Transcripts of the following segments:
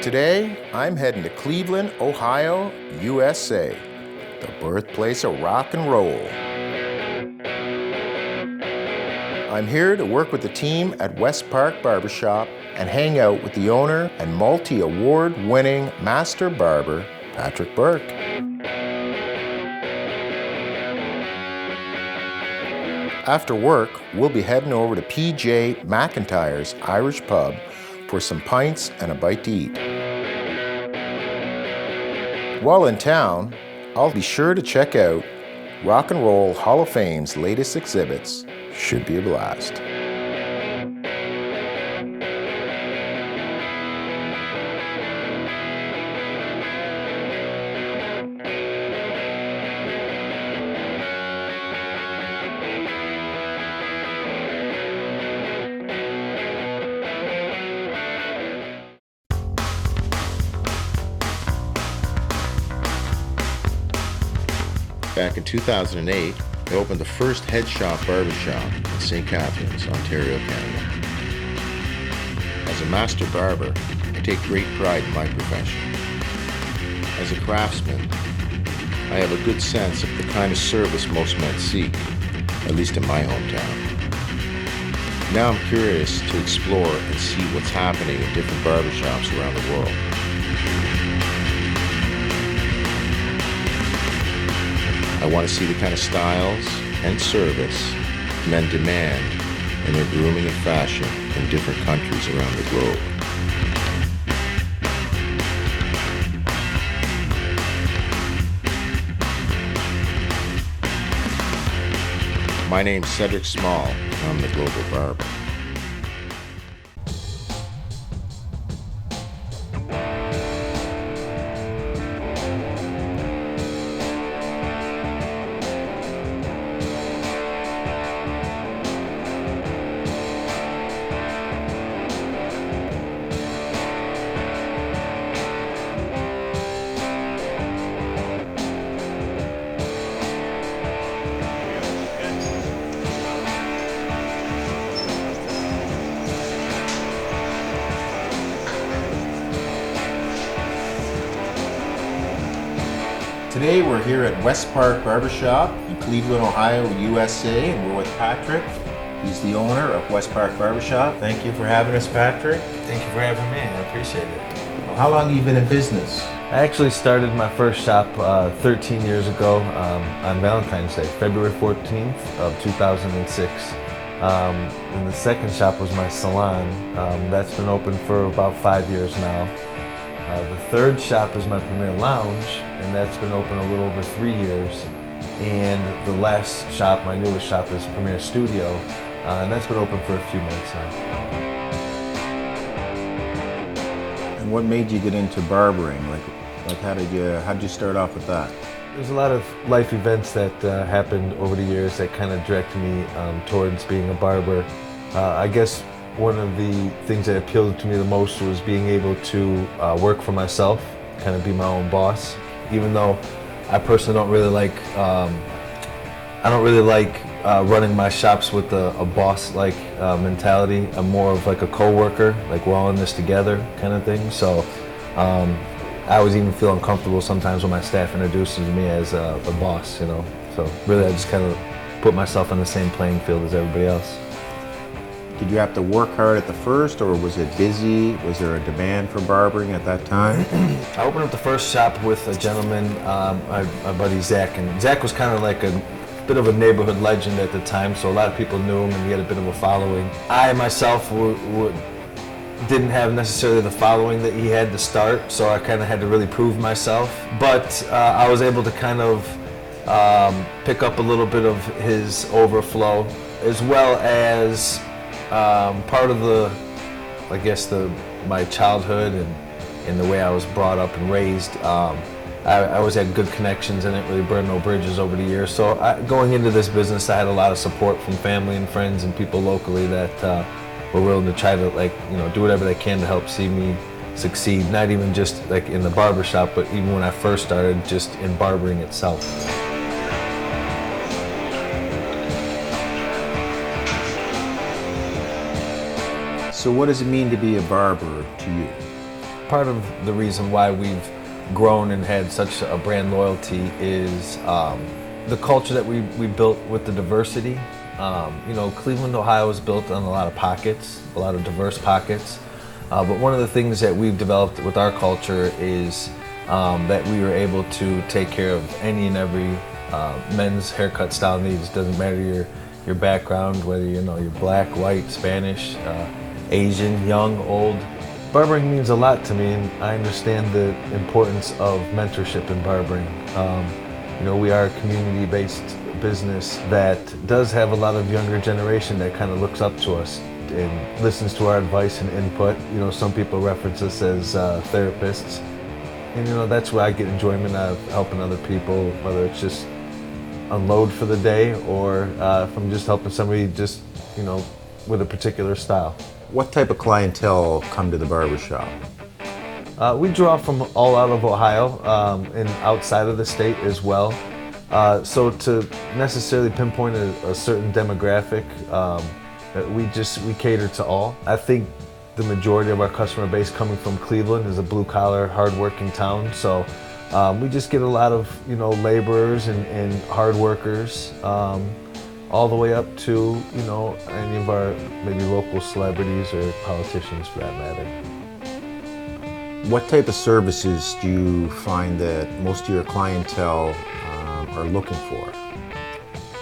Today, I'm heading to Cleveland, Ohio, USA, the birthplace of rock and roll. I'm here to work with the team at West Park Barbershop and hang out with the owner and multi-award winning master barber, Patrick Burke. After work, we'll be heading over to PJ McIntyre's Irish Pub for some pints and a bite to eat. While in town, I'll be sure to check out Rock and Roll Hall of Fame's latest exhibits. Should be a blast. Back in 2008, I opened the first head shop barbershop in St. Catharines, Ontario, Canada. As a master barber, I take great pride in my profession. As a craftsman, I have a good sense of the kind of service most men seek, at least in my hometown. Now I'm curious to explore and see what's happening in different barbershops around the world. I want to see the kind of styles and service men demand in their grooming and fashion in different countries around the globe. My name's Cedric Small, and I'm the Global Barber. Today we're here at West Park Barbershop in Cleveland, Ohio, USA, and we're with Patrick. He's the owner of West Park Barbershop. Thank you for having us, Patrick. Thank you for having me. I appreciate it. How long have you been in business? I actually started my first shop 13 years ago on Valentine's Day, February 14th of 2006. And the second shop was my salon. That's been open for about 5 years now. The third shop is my premier lounge, and that's been open a little over 3 years. And the last shop, my newest shop, is Premier Studio, and that's been open for a few months now. And what made you get into barbering? Like how did you start off with that? There's a lot of life events that happened over the years that kind of directed me towards being a barber. I guess one of the things that appealed to me the most was being able to work for myself, kind of be my own boss. Even though I personally don't really like, running my shops with a boss-like mentality. I'm more of like a co-worker, like we're all in this together kind of thing. So I always even feel uncomfortable sometimes when my staff introduces me as a boss, you know. So really I just kind of put myself on the same playing field as everybody else. Did you have to work hard at the first, or was it busy? Was there a demand for barbering at that time? I opened up the first shop with a gentleman, my buddy Zach, and Zach was kind of like a bit of a neighborhood legend at the time, so a lot of people knew him and he had a bit of a following. I myself didn't have necessarily the following that he had to start, so I kind of had to really prove myself. But I was able to kind of pick up a little bit of his overflow, as well as part of my childhood and the way I was brought up and raised. I always had good connections and didn't really burn no bridges over the years. So going into this business, I had a lot of support from family and friends and people locally that were willing to try to do whatever they can to help see me succeed. Not even just like in the barbershop, but even when I first started, just in barbering itself. So what does it mean to be a barber to you? part of the reason why we've grown and had such a brand loyalty is the culture that we built with the diversity. Cleveland, Ohio is built on a lot of pockets, a lot of diverse pockets. But one of the things that we've developed with our culture is that we were able to take care of any and every men's haircut style needs. Doesn't matter your background, whether you're black, white, Spanish, Asian, young, old. Barbering means a lot to me, and I understand the importance of mentorship in barbering. We are a community-based business that does have a lot of younger generation that kind of looks up to us and listens to our advice and input. Some people reference us as therapists. And that's where I get enjoyment out of helping other people, whether it's just unload for the day or from just helping somebody just, with a particular style. What type of clientele come to the barbershop? We draw from all out of Ohio and outside of the state as well. So to necessarily pinpoint a certain demographic, we cater to all. I think the majority of our customer base coming from Cleveland is a blue-collar, hard-working town. So we just get a lot of laborers and hard workers, all the way up to any of our maybe local celebrities or politicians for that matter. What type of services do you find that most of your clientele are looking for?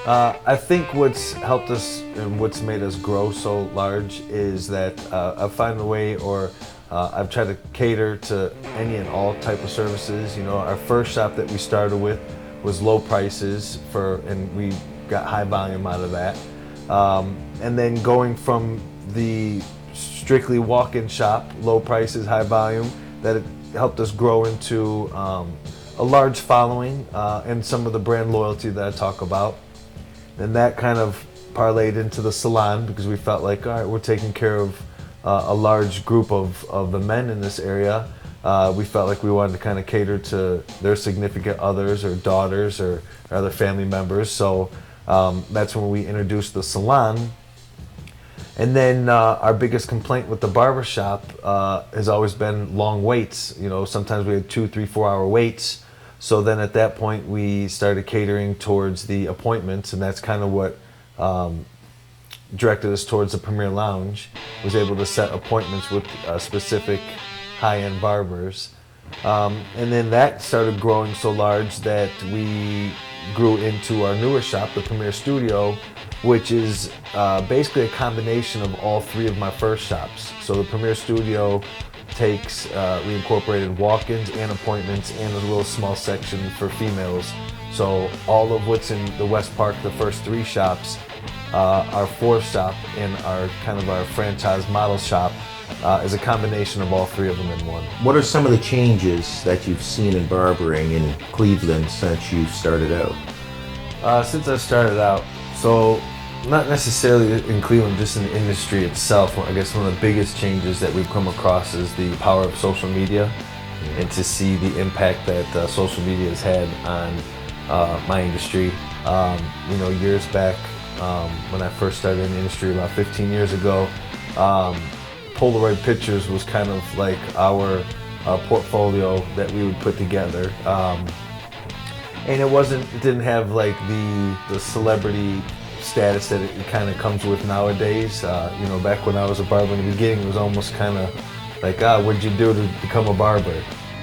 I think what's helped us and what's made us grow so large is that I've found a way, or I've tried to cater to any and all type of services. Our first shop that we started with was low prices and we got high volume out of that. And then going from the strictly walk-in shop, low prices, high volume, that it helped us grow into a large following and some of the brand loyalty that I talk about. And that kind of parlayed into the salon because we felt like, all right, we're taking care of a large group of the men in this area. We felt like we wanted to kind of cater to their significant others or daughters or other family members. So that's when we introduced the salon. And then our biggest complaint with the barbershop has always been long waits. Sometimes we had 2, 3, 4 hour waits. So then at that point we started catering towards the appointments, and that's kind of what directed us towards the Premier Lounge. Was able to set appointments with specific high-end barbers. And then that started growing so large that we grew into our newer shop, the Premier Studio, which is basically a combination of all three of my first shops. So the Premier Studio takes, we incorporated walk-ins and appointments and a little small section for females. So all of what's in the West Park, the first 3 shops, our 4th shop and our franchise model shop is a combination of all 3 of them in one. What are some of the changes that you've seen in barbering in Cleveland since you started out? Since I started out, so not necessarily in Cleveland, just in the industry itself. I guess one of the biggest changes that we've come across is the power of social media, and to see the impact that social media has had on my industry. Years back, when I first started in the industry about 15 years ago, Polaroid pictures was kind of like our portfolio that we would put together. And it didn't have like the celebrity status that it kind of comes with nowadays. Back when I was a barber in the beginning, it was almost kind of like, what'd you do to become a barber?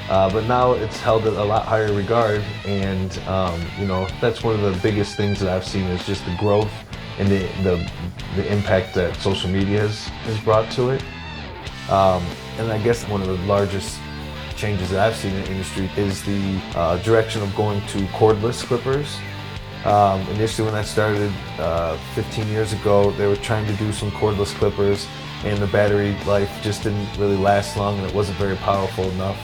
But now it's held at a lot higher regard, and that's one of the biggest things that I've seen is just the growth and the impact that social media has brought to it. And I guess one of the largest changes that I've seen in the industry is the direction of going to cordless clippers. Initially when I started 15 years ago, they were trying to do some cordless clippers, and the battery life just didn't really last long and it wasn't very powerful enough.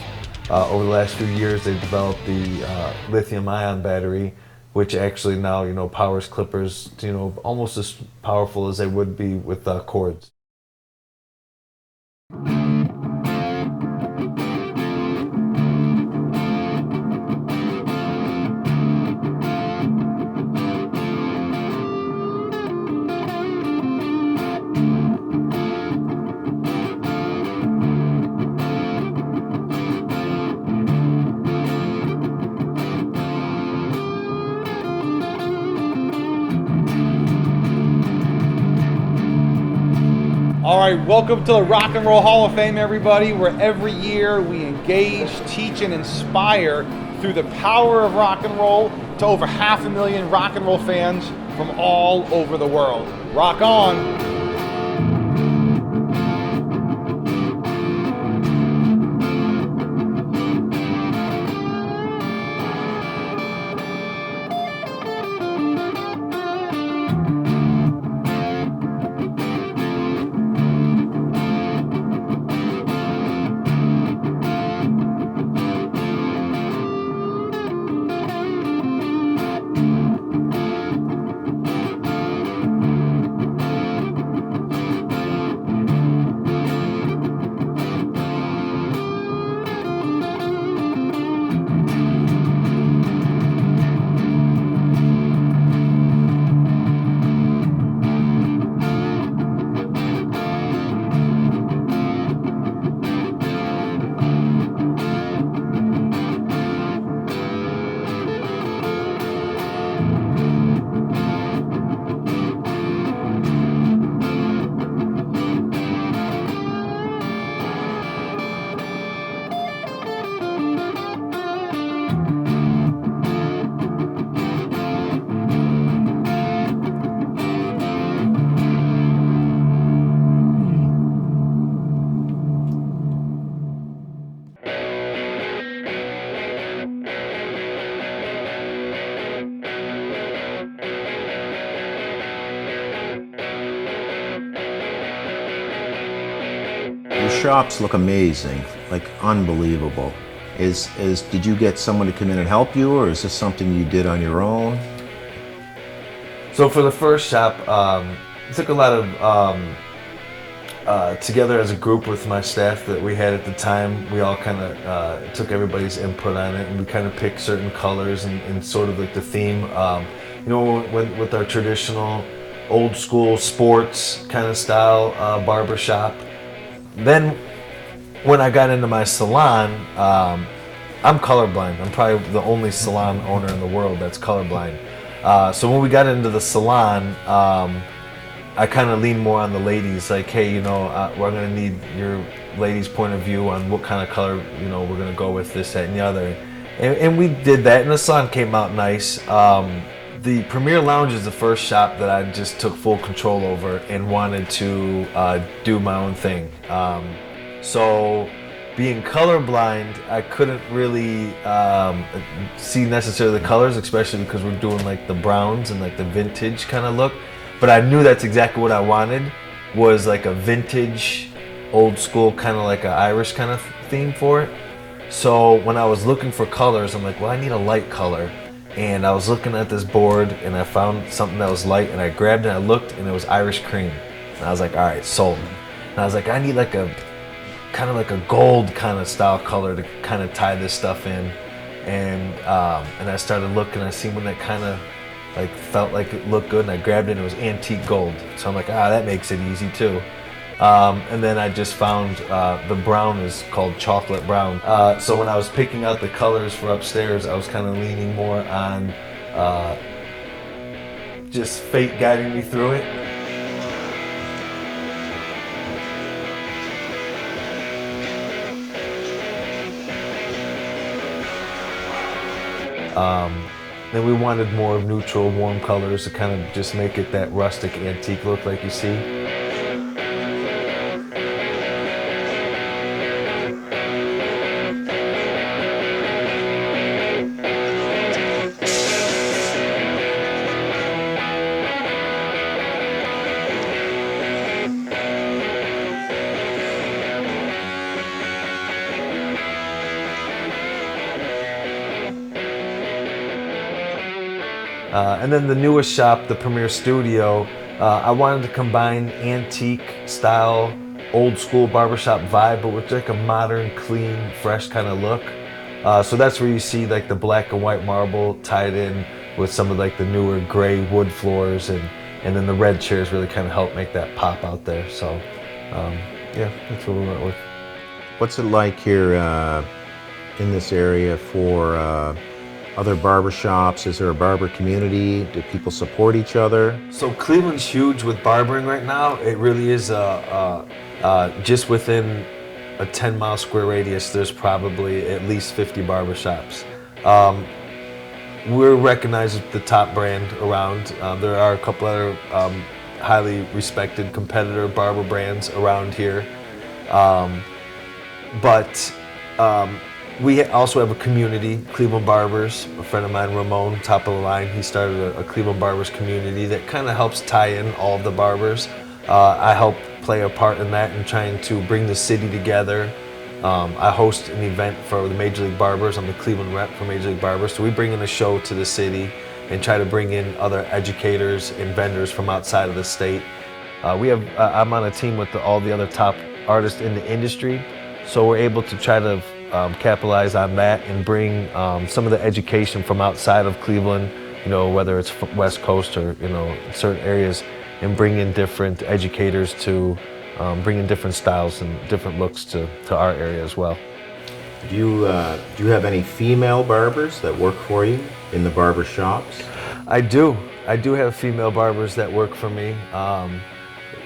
Over the last few years, they've developed the lithium-ion battery, which actually now powers clippers almost as powerful as they would be with cords. right, welcome to the Rock and Roll Hall of Fame, everybody, where every year we engage, teach, and inspire through the power of rock and roll to over 500,000 rock and roll fans from all over the world. Rock on! Your shops look amazing, like unbelievable. Did you get someone to come in and help you, or is this something you did on your own? So for the first shop, it took a lot of together as a group with my staff that we had at the time. We all kind of took everybody's input on it, and we kind of picked certain colors and sort of like the theme. You know, with our traditional old school sports kind of style barbershop. Then when I got into my salon, I'm colorblind. I'm probably the only salon owner in the world that's colorblind. So when we got into the salon, I kind of leaned more on the ladies, like, hey, you know, we're gonna need your ladies' point of view on what kind of color, you know, we're gonna go with this, that, and the other. And we did that, and the salon came out nice. The Premier Lounge is the first shop that I just took full control over and wanted to do my own thing. So being colorblind, I couldn't really see necessarily the colors, especially because we're doing like the browns and like the vintage kind of look. But I knew that's exactly what I wanted, was like a vintage, old school, kind of like an Irish kind of theme for it. So when I was looking for colors, I'm like, well, I need a light color. And I was looking at this board and I found something that was light, and I grabbed it and I looked, and it was Irish cream. And I was like, all right, sold. And I was like, I need like a kind of like a gold kind of style color to kind of tie this stuff in. And I started looking, I seen one that kind of like felt like it looked good, and I grabbed it and it was antique gold. So I'm like, that makes it easy too. And then I just found the brown is called chocolate brown. So when I was picking out the colors for upstairs, I was kind of leaning more on just fate guiding me through it. Then we wanted more neutral, warm colors to kind of just make it that rustic antique look like you see. And then the newest shop, the Premier Studio, I wanted to combine antique style, old school barbershop vibe, but with like a modern, clean, fresh kind of look. So that's where you see like the black and white marble tied in with some of like the newer gray wood floors, and then the red chairs really kind of help make that pop out there. So yeah, that's what we went with. What's it like here in this area for other barbershops? Is there a barber community? Do people support each other? So Cleveland's huge with barbering right now. It really is just within a 10-mile square radius, there's probably at least 50 barbershops. We're recognized as the top brand around. There are a couple other highly respected competitor barber brands around here. But we also have a community, Cleveland Barbers. A friend of mine, Ramon, top of the line, he started a Cleveland Barbers community that kind of helps tie in all of the barbers. I help play a part in that and trying to bring the city together. I host an event for the Major League Barbers. I'm the Cleveland rep for Major League Barbers. So we bring in a show to the city and try to bring in other educators and vendors from outside of the state. I'm on a team with all the other top artists in the industry. So we're able to try to capitalize on that and bring some of the education from outside of Cleveland, whether it's West Coast or, certain areas, and bring in different educators to bring in different styles and different looks to our area as well. Do you have any female barbers that work for you in the barber shops? I do. I do have female barbers that work for me.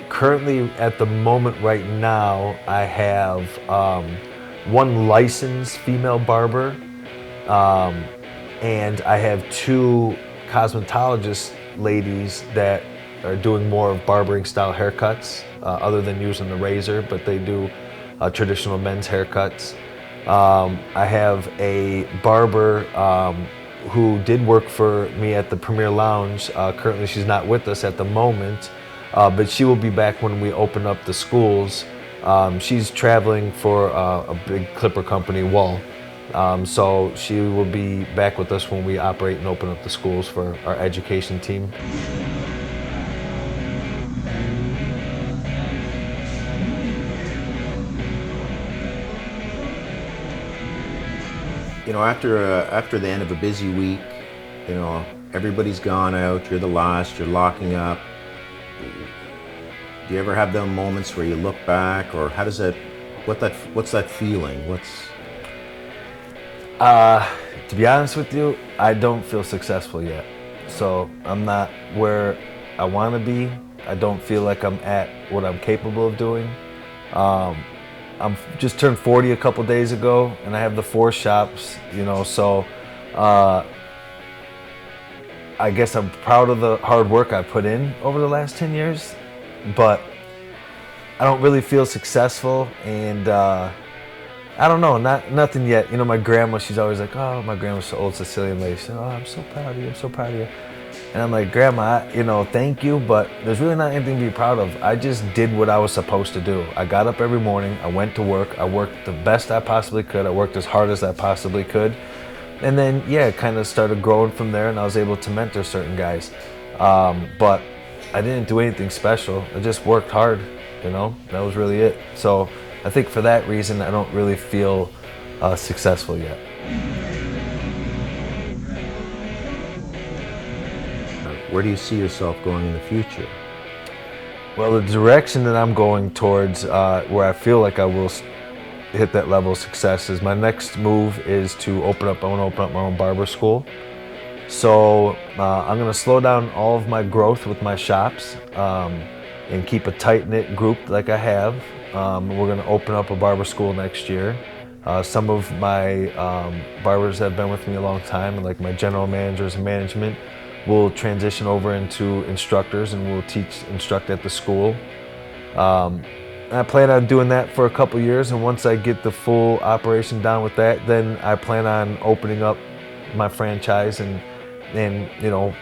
Currently, at the moment right now, I have one licensed female barber, and I have two cosmetologist ladies that are doing more of barbering style haircuts, other than using the razor, but they do traditional men's haircuts. I have a barber who did work for me at the Premier Lounge. Currently she's not with us at the moment, but she will be back when we open up the schools. She's traveling for a big clipper company, Wall. So she will be back with us when we operate and open up the schools for our education team. After the end of a busy week, everybody's gone out, you're the last, you're locking up. Do you ever have those moments where you look back, or what's that feeling? To be honest with you, I don't feel successful yet. So I'm not where I want to be. I don't feel like I'm at what I'm capable of doing. I'm just turned 40 a couple days ago, and I have the 4 shops, so I guess I'm proud of the hard work I put in over the last 10 years, but I don't really feel successful, and I don't know, nothing yet. My grandma, she's always like, oh, my grandma's the old Sicilian lady. She said, oh, I'm so proud of you, I'm so proud of you. And I'm like, Grandma, thank you, but there's really not anything to be proud of. I just did what I was supposed to do. I got up every morning, I went to work, I worked the best I possibly could, I worked as hard as I possibly could. And then, it kind of started growing from there, and I was able to mentor certain guys. But I didn't do anything special, I just worked hard, that was really it. So I think for that reason, I don't really feel successful yet. Where do you see yourself going in the future? Well, the direction that I'm going towards, where I feel like I will hit that level of success, is my next move is to I want to open up my own barber school. So I'm going to slow down all of my growth with my shops and keep a tight-knit group like I have. We're going to open up a barber school next year. Some of my barbers that have been with me a long time, like my general managers and management, will transition over into instructors, and we'll instruct at the school. I plan on doing that for a couple years, and once I get the full operation down with that, then I plan on opening up my franchise and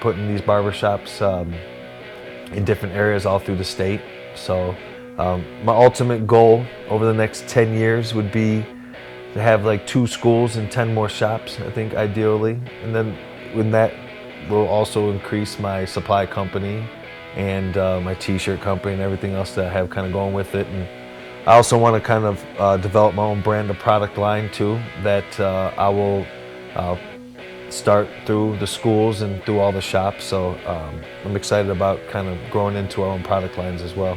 putting these barbershops in different areas all through the state. So my ultimate goal over the next 10 years would be to have like 2 schools and 10 more shops, I think, ideally. And then when that will also increase my supply company and my t-shirt company and everything else that I have kind of going with it. And I also want to kind of develop my own brand of product line too, that I will start through the schools and through all the shops. So I'm excited about kind of growing into our own product lines as well.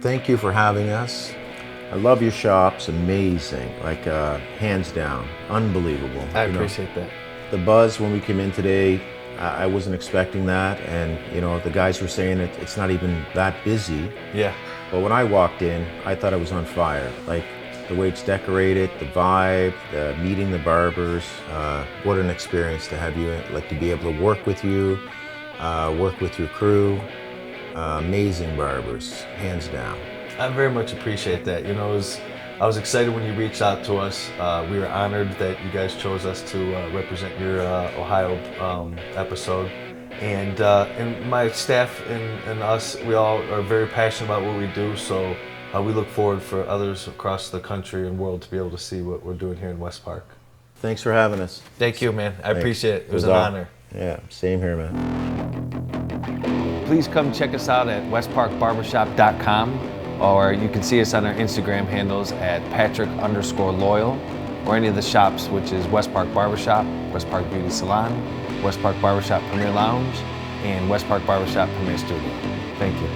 Thank you for having us. I love your shops, amazing, like hands down, unbelievable. I You know, appreciate that. the buzz when we came in today, I wasn't expecting that, and you know the guys were saying it's not even that busy. Yeah. But when I walked in, I thought it was on fire. Like the way it's decorated, the vibe, meeting the barbers. What an experience to have you, like to be able to work with you, work with your crew. Amazing barbers, hands down. I very much appreciate that. You know, I was excited when you reached out to us. We were honored that you guys chose us to represent your Ohio episode. And my staff and us, we all are very passionate about what we do. So we look forward for others across the country and world to be able to see what we're doing here in West Park. Thanks for having us. Thank you, man. I Thanks. appreciate it. It was an all- honor. Yeah, same here, man. Please come check us out at westparkbarbershop.com, or you can see us on our Instagram handles at Patrick_Loyal, or any of the shops, which is West Park Barbershop, West Park Beauty Salon, West Park Barbershop Premier Lounge, and West Park Barbershop Premier Studio. Thank you.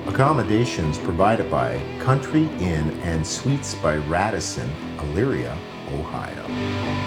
Accommodations provided by Country Inn and Suites by Radisson, Elyria, Ohio.